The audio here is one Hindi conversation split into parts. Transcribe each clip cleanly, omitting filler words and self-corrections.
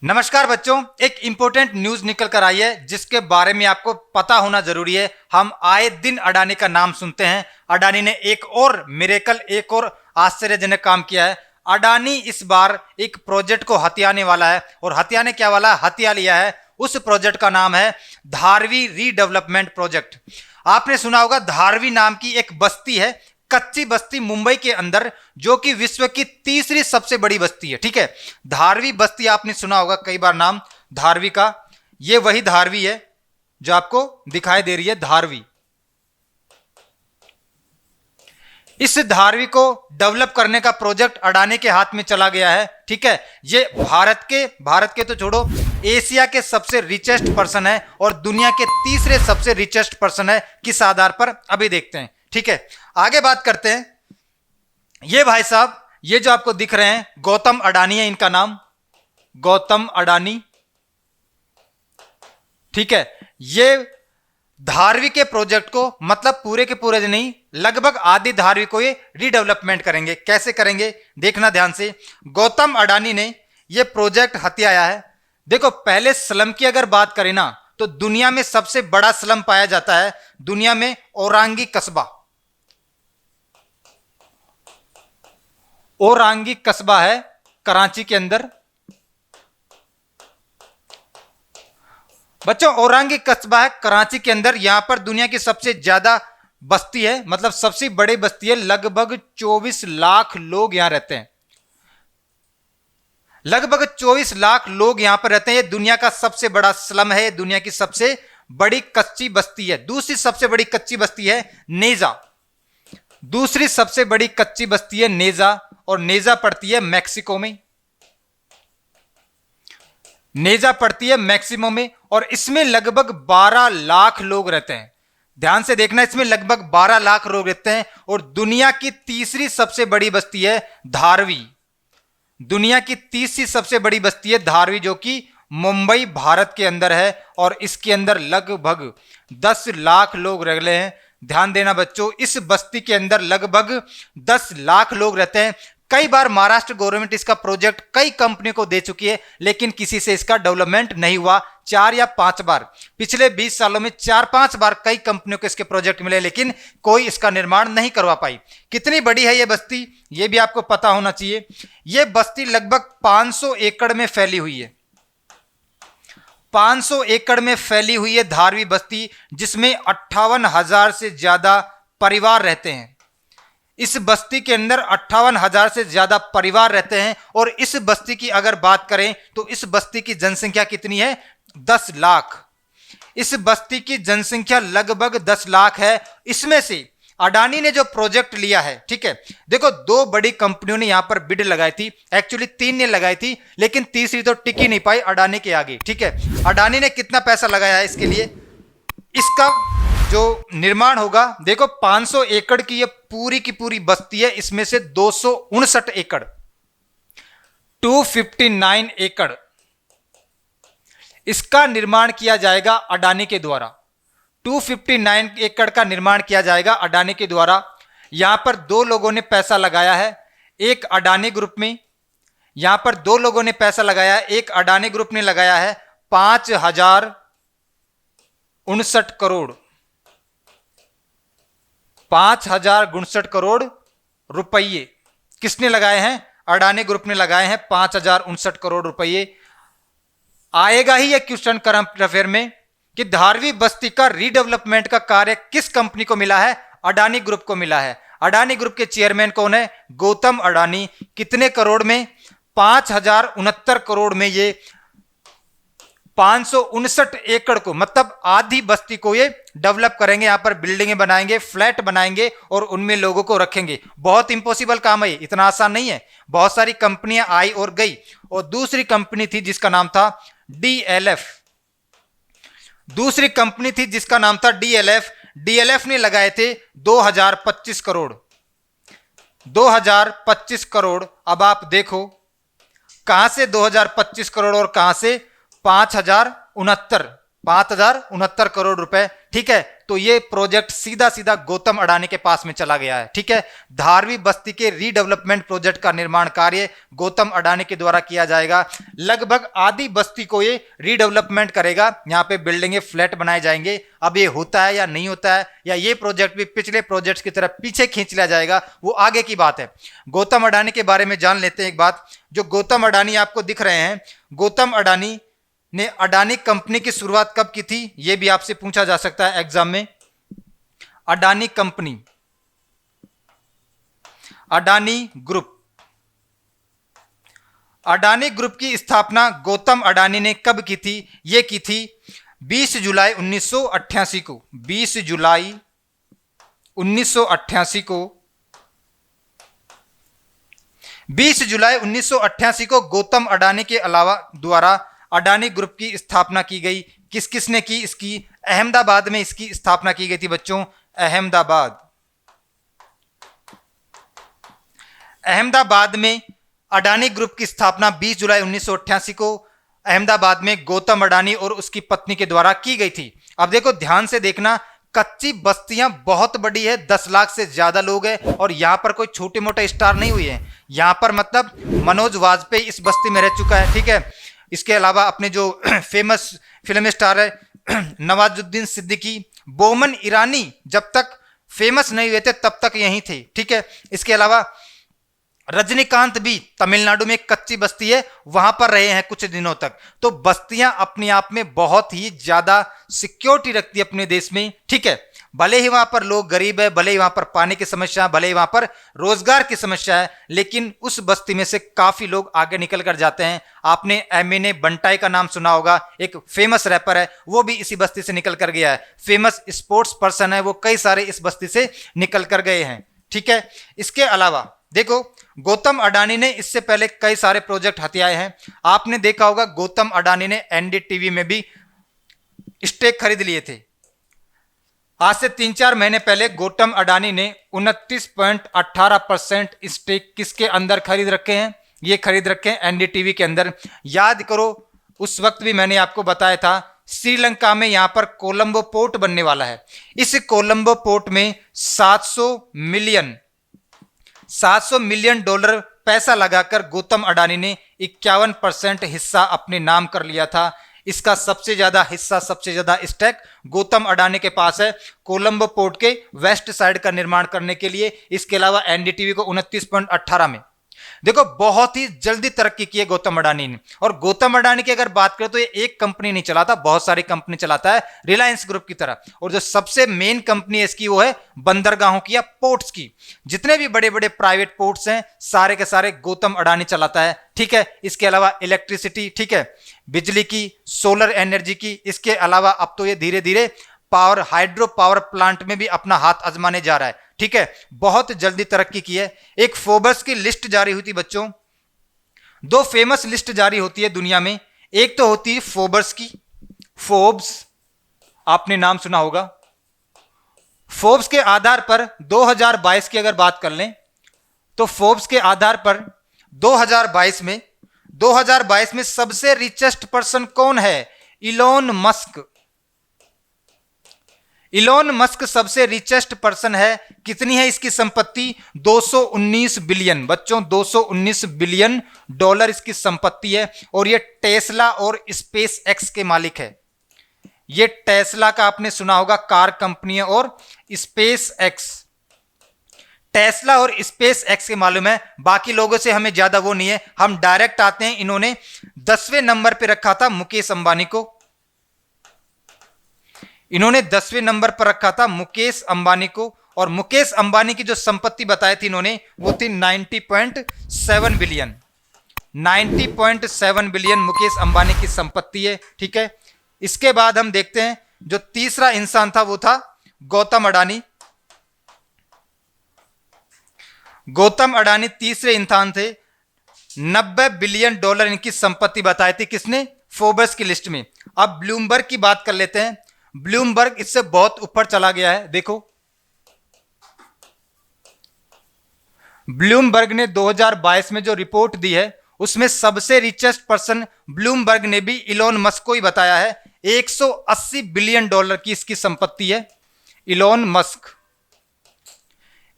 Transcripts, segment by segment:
नमस्कार बच्चों, एक इंपॉर्टेंट न्यूज निकल कर आई है जिसके बारे में आपको पता होना जरूरी है। हम आए दिन अडानी का नाम सुनते हैं। अडानी ने एक और मिरेकल, एक और आश्चर्यजनक काम किया है। अडानी इस बार एक प्रोजेक्ट को हथियाने वाला है, और हथियाने क्या वाला है, हथिया लिया है। उस प्रोजेक्ट का नाम है धारवी रीडेवलपमेंट प्रोजेक्ट। आपने सुना होगा, धारवी नाम की एक बस्ती है, कच्ची बस्ती मुंबई के अंदर, जो कि विश्व की तीसरी सबसे बड़ी बस्ती है। ठीक है, धारवी बस्ती आपने सुना होगा कई बार नाम धारवी का। ये वही धारवी है जो आपको दिखाई दे रही है, धारवी। इस धारवी को डेवलप करने का प्रोजेक्ट अडानी के हाथ में चला गया है। ठीक है, ये भारत के तो छोड़ो, एशिया के सबसे रिचेस्ट पर्सन है और दुनिया के तीसरे सबसे रिचेस्ट पर्सन है। किस आधार पर, अभी देखते हैं। ठीक है, आगे बात करते हैं। ये भाई साहब, ये जो आपको दिख रहे हैं, गौतम अडानी है इनका नाम, गौतम अडानी। ठीक है, ये धारवी के प्रोजेक्ट को, मतलब पूरे के पूरे नहीं, लगभग आधी धारवी को ये रीडेवलपमेंट करेंगे। कैसे करेंगे, देखना ध्यान से। गौतम अडानी ने ये प्रोजेक्ट हथियाया है। देखो, पहले स्लम की अगर बात करें ना, तो दुनिया में सबसे बड़ा स्लम पाया जाता है दुनिया में, औरंगी कस्बा। औरंगी कस्बा है कराची के अंदर। बच्चों, औरंगी कस्बा है कराची के अंदर। यहां पर दुनिया की सबसे ज्यादा बस्ती है, मतलब सबसे बड़ी बस्ती है। लगभग 24 लाख लोग यहां रहते हैं। लगभग 24 लाख लोग यहां पर रहते हैं। ये दुनिया का सबसे बड़ा स्लम है, दुनिया की सबसे बड़ी कच्ची बस्ती है। दूसरी सबसे बड़ी कच्ची बस्ती है नेजा। दूसरी सबसे बड़ी कच्ची बस्ती है नेजा, और नेजा पड़ती है मैक्सिको में। नेजा पड़ती है मैक्सिको में, और इसमें लगभग 12 लाख लोग रहते हैं। ध्यान से देखना, इसमें लगभग 12 लाख लोग रहते हैं। और दुनिया की तीसरी सबसे बड़ी बस्ती है धारवी। दुनिया की तीसरी सबसे बड़ी बस्ती है धारवी, जो कि मुंबई भारत के अंदर है, और इसके अंदर लगभग 10 लाख लोग रह रहे हैं। ध्यान देना बच्चों, इस बस्ती के अंदर लगभग 10 लाख लोग रहते हैं। कई बार महाराष्ट्र गवर्नमेंट इसका प्रोजेक्ट कई कंपनी को दे चुकी है, लेकिन किसी से इसका डेवलपमेंट नहीं हुआ। 4 या 5 बार, पिछले 20 सालों में 4-5 बार कई कंपनियों को इसके प्रोजेक्ट मिले, लेकिन कोई इसका निर्माण नहीं करवा पाई। कितनी बड़ी है ये बस्ती, ये भी आपको पता होना चाहिए। ये बस्ती लगभग 500 एकड़ में फैली हुई है। 500 एकड़ में फैली हुई है धारवी बस्ती, जिसमें 58,000 से ज्यादा परिवार रहते हैं। इस बस्ती के अंदर 58,000 से ज्यादा परिवार रहते हैं। और इस बस्ती की अगर बात करें तो इस बस्ती की जनसंख्या कितनी है, 10 लाख। इस बस्ती की जनसंख्या लगभग 10 लाख है। इसमें से अडानी ने जो प्रोजेक्ट लिया है, ठीक है, देखो, 2 बड़ी कंपनियों ने यहां पर बिड लगाई थी। एक्चुअली 3 ने लगाई थी, लेकिन तीसरी तो टिक ही नहीं पाई अडानी के आगे। ठीक है, अडानी ने कितना पैसा लगाया है इसके लिए, इसका जो निर्माण होगा, देखो 500 एकड़ की ये पूरी की पूरी बस्ती है। इसमें से 259 एकड़, 259 एकड़ इसका निर्माण किया जाएगा अडानी के द्वारा। 259 एकड़ का निर्माण किया जाएगा अडानी के द्वारा। यहां पर 2 लोगों ने पैसा लगाया है, एक अडानी ग्रुप में। यहां पर 2 लोगों ने पैसा लगाया है, एक अडानी ग्रुप ने लगाया है 5,059 करोड़, 5,059 करोड़ रुपये किसने लगाए हैं, अडानी ग्रुप ने लगाए हैं 5,059 करोड़ रुपये। आएगा ही यह क्वेश्चन करंट अफेयर में कि धारवी बस्ती का रीडेवलपमेंट का कार्य किस कंपनी को मिला है, अडानी ग्रुप को मिला है। अडानी ग्रुप के चेयरमैन कौन है, गौतम अडानी। कितने करोड़ में, 5,069 करोड़ में ये 559 एकड़ को, मतलब आधी बस्ती को ये डेवलप करेंगे। यहां पर बिल्डिंगें बनाएंगे, फ्लैट बनाएंगे, और उनमें लोगों को रखेंगे। बहुत इंपॉसिबल काम है, इतना आसान नहीं है। बहुत सारी कंपनियां आई और गई, और दूसरी कंपनी थी जिसका नाम था डीएलएफ। दूसरी कंपनी थी जिसका नाम था डीएलएफ। डीएलएफ ने लगाए थे 2025 करोड़, 2025 करोड़। अब आप देखो कहां से 2025 करोड़ और कहां से 5,069 करोड़ रुपए। ठीक है, तो ये प्रोजेक्ट सीधा सीधा गौतम अडानी के पास में चला गया है। ठीक है, धारवी बस्ती के रीडेवलपमेंट प्रोजेक्ट का निर्माण कार्य गौतम अडानी के द्वारा किया जाएगा। लगभग आधी बस्ती को ये रीडेवलपमेंट करेगा, यहाँ पे बिल्डिंगे, फ्लैट बनाए जाएंगे। अब ये होता है या नहीं होता है, या ये प्रोजेक्ट भी पिछले प्रोजेक्ट्स की तरफ पीछे खींच लिया जाएगा, वो आगे की बात है। गौतम अडानी के बारे में जान लेते हैं एक बात। जो गौतम अडानी आपको दिख रहे हैं, गौतम अडानी ने अडानी कंपनी की शुरुआत कब की थी, यह भी आपसे पूछा जा सकता है एग्जाम में। Adani company, Adani group, Adani group की स्थापना गौतम अडानी ने कब की थी? यह की थी 20 जुलाई 1988 को। 20 जुलाई 1988 को 20 जुलाई 1988 को गौतम अडानी के अलावा द्वारा अडानी ग्रुप की स्थापना की गई। किस किसने की इसकी? अहमदाबाद में इसकी स्थापना की गई थी बच्चों, अहमदाबाद। अहमदाबाद में अडानी ग्रुप की स्थापना 20 जुलाई 1988 को अहमदाबाद में गौतम अडानी और उसकी पत्नी के द्वारा की गई थी। अब देखो, ध्यान से देखना, कच्ची बस्तियां बहुत बड़ी है, 10 लाख से ज्यादा लोग हैं, और यहां पर कोई छोटे मोटे स्टार नहीं हुए हैं। यहां पर मतलब मनोज वाजपेयी इस बस्ती में रह चुका है। ठीक है, इसके अलावा अपने जो फेमस फिल्म स्टार है नवाजुद्दीन सिद्दीकी, बोमन ईरानी जब तक फेमस नहीं हुए थे तब तक यहीं थे। ठीक है, इसके अलावा रजनीकांत भी तमिलनाडु में एक कच्ची बस्ती है, वहां पर रहे हैं कुछ दिनों तक। तो बस्तियां अपने आप में बहुत ही ज्यादा सिक्योरिटी रखती है अपने देश में। ठीक है, भले ही वहां पर लोग गरीब है, भले ही वहां पर पानी की समस्या, भले ही वहां पर रोजगार की समस्या है, लेकिन उस बस्ती में से काफी लोग आगे निकल कर जाते हैं। आपने एमएनए बंटाई का नाम सुना होगा, एक फेमस रैपर है, वो भी इसी बस्ती से निकल कर गया है। फेमस स्पोर्ट्स पर्सन है, वो कई सारे इस बस्ती से निकल कर गए हैं। ठीक है, इसके अलावा देखो, गौतम अडानी ने इससे पहले कई सारे प्रोजेक्ट हथियाए हैं। आपने देखा होगा गौतम अडानी ने एनडीटीवी में भी स्टेक खरीद लिए थे। आज से 3-4 महीने पहले गौतम अडानी ने 29.18% स्टेक किसके अंदर खरीद रखे हैं? ये खरीद रखे हैं एनडीटीवी के अंदर। याद करो, उस वक्त भी मैंने आपको बताया था श्रीलंका में यहां पर कोलंबो पोर्ट बनने वाला है। इस कोलंबो पोर्ट में 700 मिलियन डॉलर पैसा लगाकर गौतम अडानी ने 51% हिस्सा अपने नाम कर लिया था। इसका सबसे ज्यादा हिस्सा, सबसे ज्यादा स्टेक गौतम अडानी के पास है कोलंबो पोर्ट के वेस्ट साइड का निर्माण करने के लिए। इसके अलावा एनडीटीवी को 29.18 में। देखो, बहुत ही जल्दी तरक्की की है गौतम अडानी ने। और गौतम अडानी की अगर बात करें तो ये एक कंपनी नहीं चलाता, बहुत सारी कंपनी चलाता है रिलायंस ग्रुप की तरह। और जो सबसे मेन कंपनी है इसकी, वो है बंदरगाहों की या पोर्ट्स की। जितने भी बड़े बड़े प्राइवेट पोर्ट्स हैं, सारे के सारे गौतम अडानी चलाता है। ठीक है, इसके अलावा इलेक्ट्रिसिटी, ठीक है, बिजली की, सोलर एनर्जी की। इसके अलावा अब तो ये धीरे धीरे पावर, हाइड्रो पावर प्लांट में भी अपना हाथ आजमाने जा रहा है। ठीक है, बहुत जल्दी तरक्की की है। एक फोर्ब्स की लिस्ट जारी हुई थी बच्चों। 2 फेमस लिस्ट जारी होती है दुनिया में। एक तो होती है फोर्ब्स की, फोर्ब्स आपने नाम सुना होगा। फोर्ब्स के आधार पर 2022 की अगर बात कर लें तो फोर्ब्स के आधार पर 2022 में सबसे रिचेस्ट पर्सन कौन है? Elon Musk. इलोन मस्क सबसे रिचेस्ट पर्सन है। कितनी है इसकी संपत्ति? 219 बिलियन बच्चों, 219 बिलियन डॉलर इसकी संपत्ति है। और ये टेस्ला और स्पेस एक्स के मालिक है। ये टेस्ला का आपने सुना होगा, कार कंपनी है, और स्पेस एक्स, टेस्ला और स्पेस एक्स के मालूम है। बाकी लोगों से हमें ज्यादा वो नहीं है, हम डायरेक्ट आते हैं। इन्होंने 10वें नंबर पे रखा था मुकेश अंबानी को। इन्होंने 10वें नंबर पर रखा था मुकेश अंबानी को। और मुकेश अंबानी की जो संपत्ति बताई थी इन्होंने, वो थी 90.7 बिलियन। 90.7 बिलियन मुकेश अंबानी की संपत्ति है। ठीक है, इसके बाद हम देखते हैं जो तीसरा इंसान था वो था गौतम अडानी। गौतम अडानी तीसरे इंसान थे। 90 बिलियन डॉलर इनकी संपत्ति बताई थी किसने? फोर्ब्स की लिस्ट में। अब ब्लूमबर्ग की बात कर लेते हैं। ब्लूमबर्ग इससे बहुत ऊपर चला गया है। देखो, ब्लूमबर्ग ने 2022 में जो रिपोर्ट दी है उसमें सबसे रिचेस्ट पर्सन ब्लूमबर्ग ने भी इलोन मस्क को ही बताया है। 180 बिलियन डॉलर की इसकी संपत्ति है। इलोन मस्क,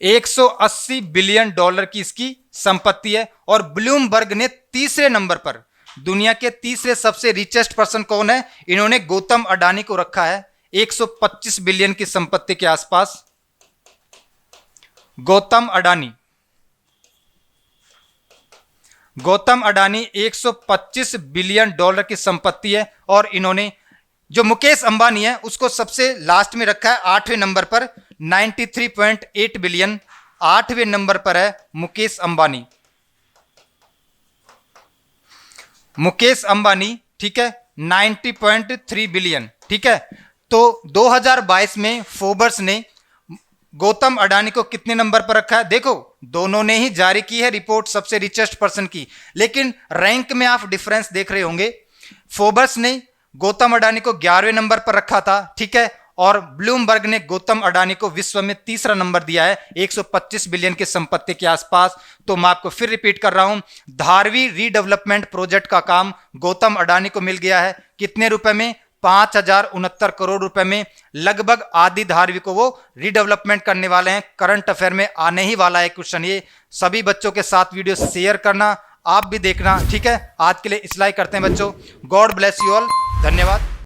180 बिलियन डॉलर की इसकी संपत्ति है। और ब्लूमबर्ग ने तीसरे नंबर पर, दुनिया के तीसरे सबसे रिचेस्ट पर्सन कौन है, इन्होंने गौतम अडानी को रखा है 125 बिलियन की संपत्ति के आसपास। गौतम अडानी 125 बिलियन डॉलर की संपत्ति है। और इन्होंने जो मुकेश अंबानी है उसको सबसे लास्ट में रखा है 8वें नंबर पर 93.8 बिलियन, 8वें नंबर पर है मुकेश अंबानी। मुकेश अंबानी, ठीक है, 90.3 बिलियन, ठीक है। तो 2022 में फोर्ब्स ने गौतम अडानी को कितने नंबर पर रखा है? देखो दोनों ने ही जारी की है रिपोर्ट सबसे रिचेस्ट पर्सन की, लेकिन रैंक में आप डिफरेंस देख रहे होंगे। फोर्ब्स ने गौतम अडानी को 11वें नंबर पर रखा था, ठीक है, और ब्लूमबर्ग ने गौतम अडानी को विश्व में तीसरा नंबर दिया है 125 बिलियन की संपत्ति के आसपास। तो मैं आपको फिर रिपीट कर रहा हूं, धारवी रीडेवलपमेंट प्रोजेक्ट का काम गौतम अडानी को मिल गया है। कितने रुपए में? 5069 करोड़ रुपए में। लगभग आधी धारवी को वो रीडेवलपमेंट करने वाले हैं। करंट अफेयर में आने ही वाला है क्वेश्चन। ये सभी बच्चों के साथ वीडियो शेयर करना, आप भी देखना, ठीक है। आज के लिए इतना ही करते हैं बच्चों। गॉड ब्लेस यू ऑल, धन्यवाद।